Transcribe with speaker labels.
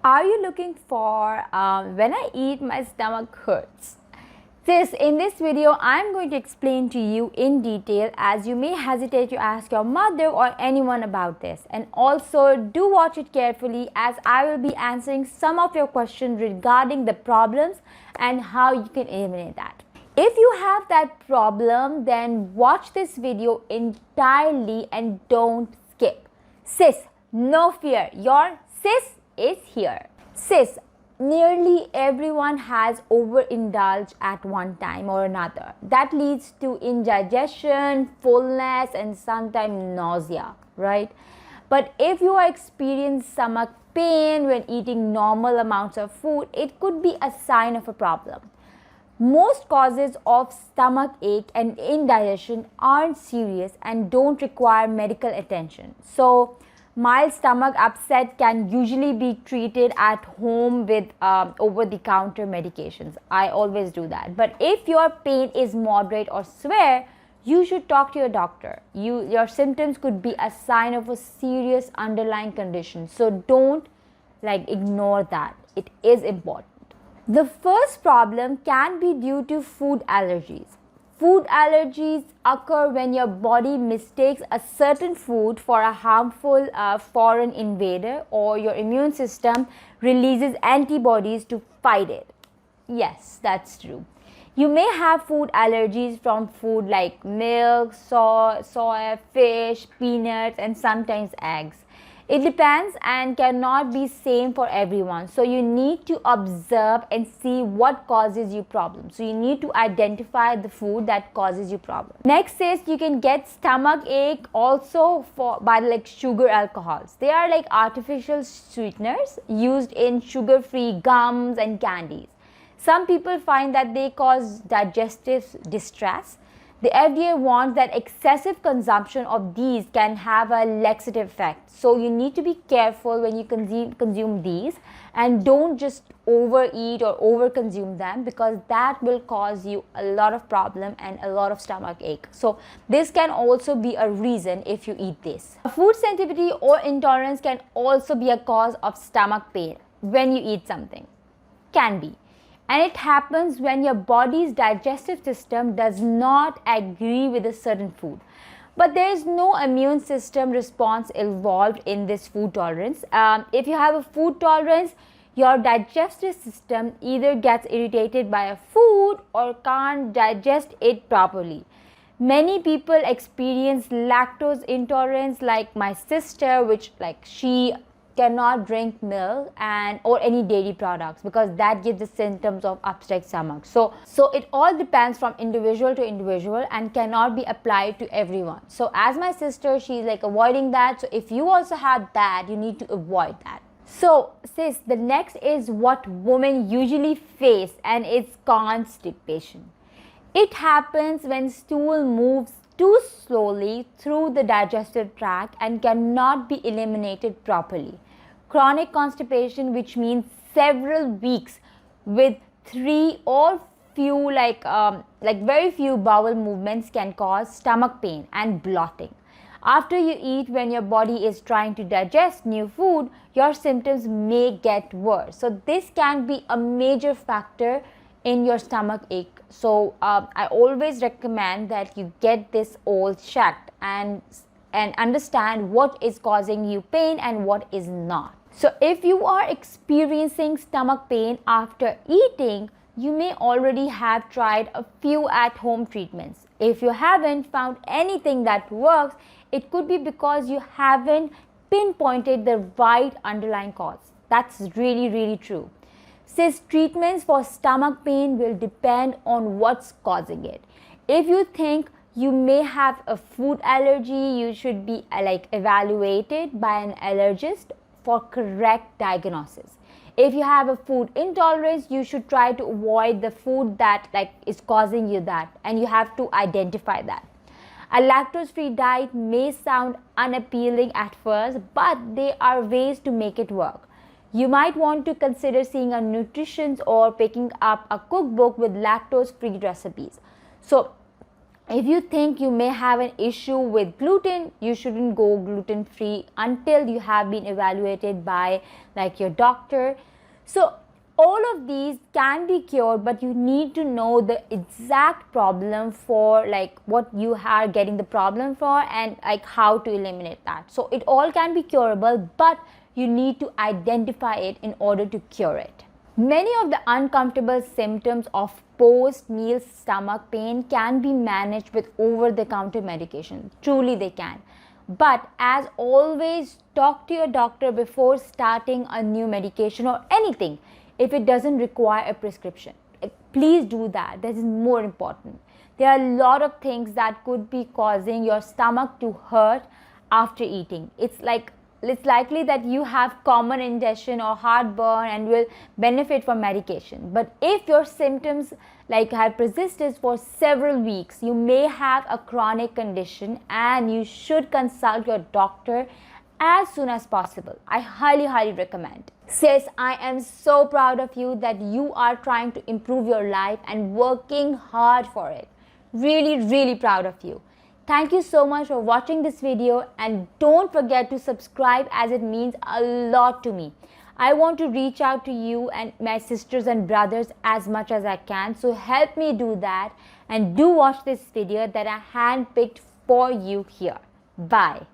Speaker 1: Are you looking for when I eat my stomach hurts? In this video, I'm going to explain to you in detail, as you may hesitate to ask your mother or anyone about this. And also do watch it carefully, as I will be answering some of your questions regarding the problems and how you can eliminate that. If you have that problem, then watch this video entirely and don't skip. Sis, no fear, your sis is here. Sis, nearly everyone has overindulged at one time or another. That leads to indigestion, fullness, and sometimes nausea, right? But if you are experiencing stomach pain when eating normal amounts of food, it could be a sign of a problem. Most causes of stomach ache and indigestion aren't serious and don't require medical attention. So, mild stomach upset can usually be treated at home with over-the-counter medications. I always do that. But if your pain is moderate or severe, you should talk to your doctor. Your symptoms could be a sign of a serious underlying condition. So don't ignore that. It is important. The first problem can be due to food allergies. Food allergies occur when your body mistakes a certain food for a harmful foreign invader, or your immune system releases antibodies to fight it. Yes, that's true. You may have food allergies from food like milk, soy, fish, peanuts, and sometimes eggs. It depends and cannot be same for everyone. So you need to observe and see what causes you problems. So you need to identify the food that causes you problem. Next is you can get stomach ache also by sugar alcohols. They are like artificial sweeteners used in sugar-free gums and candies. Some people find that they cause digestive distress. The FDA warns that excessive consumption of these can have a laxative effect. So you need to be careful when you consume these, and don't just overeat or overconsume them, because that will cause you a lot of problem and a lot of stomach ache. So this can also be a reason if you eat this. Food sensitivity or intolerance can also be a cause of stomach pain when you eat something. Can be. And it happens when your body's digestive system does not agree with a certain food. But there is no immune system response involved in this food tolerance. If you have a food tolerance, your digestive system either gets irritated by a food or can't digest it properly. Many people experience lactose intolerance, like my sister, which she cannot drink milk or any dairy products, because that gives the symptoms of upset stomach. So it all depends from individual to individual and cannot be applied to everyone. So as my sister, she's avoiding that. So if you also have that, you need to avoid that. So sis, the next is what women usually face, and it's constipation. It happens when stool moves too slowly through the digestive tract and cannot be eliminated properly. Chronic constipation, which means several weeks with three or few very few bowel movements, can cause stomach pain and bloating. After you eat, when your body is trying to digest new food, your symptoms may get worse. So this can be a major factor in your stomach ache. So I always recommend that you get this all checked and understand what is causing you pain and what is not. So if you are experiencing stomach pain after eating, you may already have tried a few at-home treatments. If you haven't found anything that works, it could be because you haven't pinpointed the right underlying cause. That's really, really true. Since treatments for stomach pain will depend on what's causing it. If you think you may have a food allergy, you should be evaluated by an allergist for correct diagnosis. If you have a food intolerance, you should try to avoid the food that is causing you that, and you have to identify that. A lactose-free diet may sound unappealing at first, but there are ways to make it work. You might want to consider seeing a nutritionist or picking up a cookbook with lactose-free recipes. So If you think you may have an issue with gluten, you shouldn't go gluten free until you have been evaluated by like your doctor. So all of these can be cured, but you need to know the exact problem for like what you are getting the problem for and like how to eliminate that. So it all can be curable, but you need to identify it in order to cure it. Many of the uncomfortable symptoms of post-meal stomach pain can be managed with over-the-counter medication. Truly they can. But as always, talk to your doctor before starting a new medication or anything if it doesn't require a prescription. Please do that. This is more important. There are a lot of things that could be causing your stomach to hurt after eating. It's likely that you have common indigestion or heartburn and will benefit from medication. But if your symptoms like have persisted for several weeks, you may have a chronic condition and you should consult your doctor as soon as possible. I highly recommend. Sis, I am so proud of you that you are trying to improve your life and working hard for it. Really proud of you. Thank you so much for watching this video, and don't forget to subscribe as it means a lot to me. I want to reach out to you and my sisters and brothers as much as I can. So help me do that, and do watch this video that I handpicked for you here. Bye.